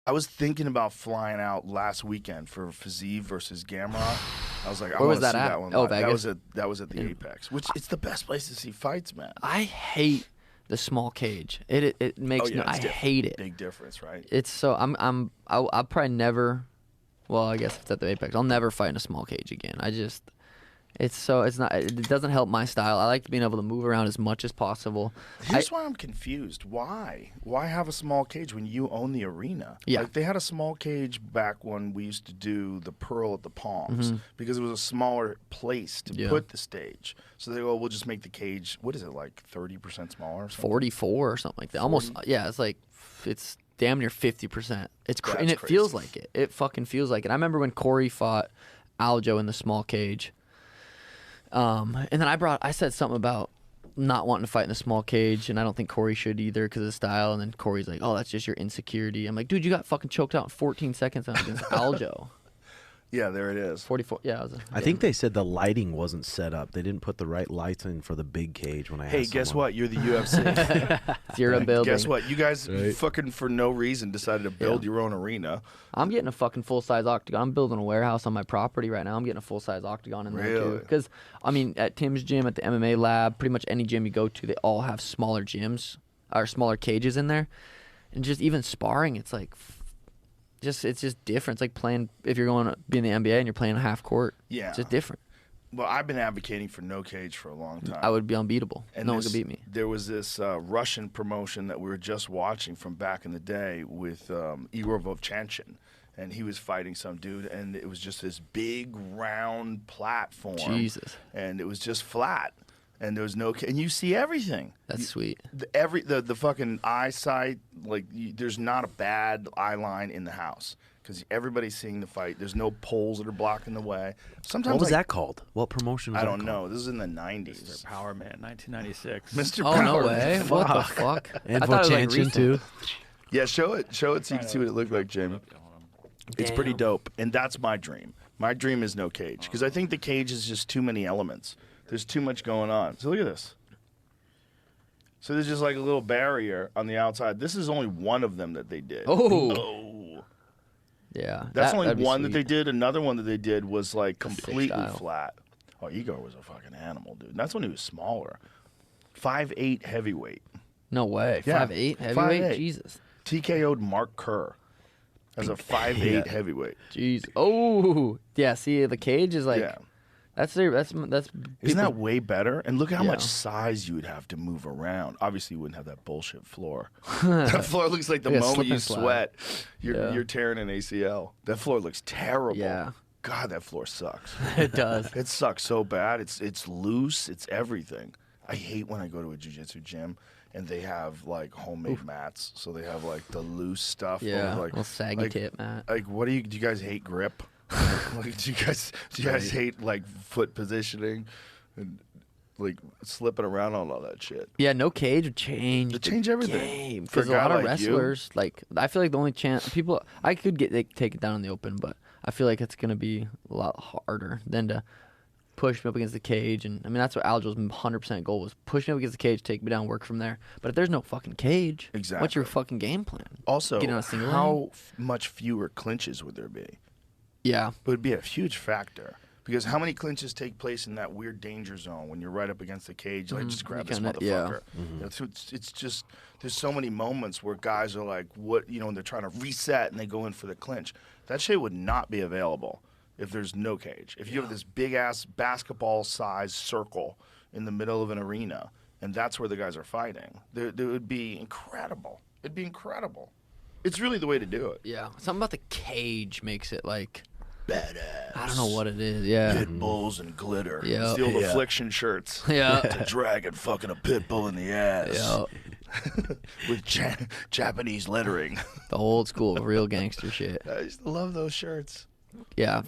I was thinking about flying out last weekend for Fazeev versus Gamrot. I was like, I Where want was to see that at? that one. Oh, live. Vegas? That was at the Apex, which it's the best place to see fights, man. I hate the small cage. It makes no. I hate it. Big difference, right? It's so I'll probably never. Well, I guess if it's at the Apex, I'll never fight in a small cage again. It doesn't help my style. I like being able to move around as much as possible. Here's why I'm confused. Why have a small cage when you own the arena? Yeah. Like they had a small cage back when we used to do the Pearl at the Palms because it was a smaller place to put the stage. So they go, we'll just make the cage. What is it, like 30% smaller? Or something? 44 or something like that. 40? Almost. Yeah, it's damn near 50%. And it crazy. feels like it. It fucking feels like it. I remember when Corey fought Aljo in the small cage. And then I said something about not wanting to fight in a small cage, and I don't think Corey should either because of style. And then Corey's like, "Oh, that's just your insecurity." I'm like, "Dude, you got fucking choked out in 14 seconds against Aljo." Yeah, there it is. 44. Yeah, I think they said the lighting wasn't set up. They didn't put the right lights in for the big cage when I Hey, asked guess someone. what? You're the UFC. Zero building. Guess what? You guys Right. fucking for no reason decided to build your own arena. I'm getting a fucking full-size octagon. I'm building a warehouse on my property right now. I'm getting a full-size octagon in there too. Really? Because I mean, at Tim's gym, at the MMA lab, pretty much any gym you go to, they all have smaller gyms or smaller cages in there, and just even sparring, it's like. It's just different. It's like playing if you're going to be in the NBA and you're playing a half court. Yeah. It's just different. Well, I've been advocating for no cage for a long time. I would be unbeatable. And No one could beat me. There was this Russian promotion that we were just watching from back in the day with Igor Vovchanchin. And he was fighting some dude, and it was just this big, round platform. Jesus. And it was just flat. And there was no, and you see everything. That's sweet. The fucking eyesight, like there's not a bad eye line in the house because everybody's seeing the fight. There's no poles that are blocking the way. Sometimes What was that called? What promotion was I that don't called? know. This is in the 90s. Mr. Powerman, 1996. Mr. Oh, Power. no way. What the fuck? And I thought it was, like, Vovchanchin, recent. too. Yeah, show it so you can see what it looked like, Jamie. It's pretty Damn. dope, and that's my dream. My dream is no cage because I think the cage is just too many elements. There's too much going on. So look at this. So there's just like a little barrier on the outside. This is only one of them that they did. Oh. Yeah. That's only that'd be one that they sweet. did. Another one that they did was like Sick completely style. flat. Oh, Igor was a fucking animal, dude. And that's when he was smaller. 5'8" heavyweight. No way. Yeah. 5'8" heavyweight? 5'8". Jesus. TKO'd Mark Kerr as a 5'8" heavyweight. Jeez. Oh. Yeah, see, the cage is like, Yeah. that's Isn't that people- way better? And look how Yeah. much size you would have to move around. Obviously, you wouldn't have that bullshit floor. That floor looks like the Like a moment slip you and slide. sweat, Yeah. you're tearing an ACL. That floor looks terrible. Yeah. God, that floor sucks. it does. It sucks so bad. It's loose. It's everything. I hate when I go to a jiu-jitsu gym and they have like homemade mats. So they have like the loose stuff. Yeah, over, like, little saggy tip, Matt. Like, what do you guys hate grip? Like, do you guys hate like foot positioning and like slipping around on all that shit? Yeah, no cage would change. It'd change everything. Game For a because a guy lot of like you. wrestlers, like I feel like the only chance people I could take it down in the open, but I feel like it's gonna be a lot harder than to push me up against the cage. And I mean that's what Aljo's 100% goal was: push me up against the cage, take me down, work from there. But if there's no fucking cage, Exactly. what's your fucking game plan? Also, Get on a single how lane? much fewer clinches would there be? Yeah, It would be a huge factor. Because how many clinches take place in that weird danger zone when you're right up against the cage? Like, just grab this kinda- motherfucker. yeah. You know, so it's just, there's so many moments where guys are like, what, you know, and they're trying to reset and they go in for the clinch. That shit would not be available if there's no cage. If you have this big ass basketball sized circle in the middle of an arena and that's where the guys are fighting, there would be incredible. It'd be incredible. It's really the way to do it. yeah. Something about the cage makes it like Badass. I don't know what it is. Yeah, Pit bulls and glitter. Yeah. Steal the Yeah. affliction shirts. Yeah. To dragon fucking a pit bull in the ass. yeah. With Japanese lettering. The old school real gangster shit. I used to love those shirts. Yeah.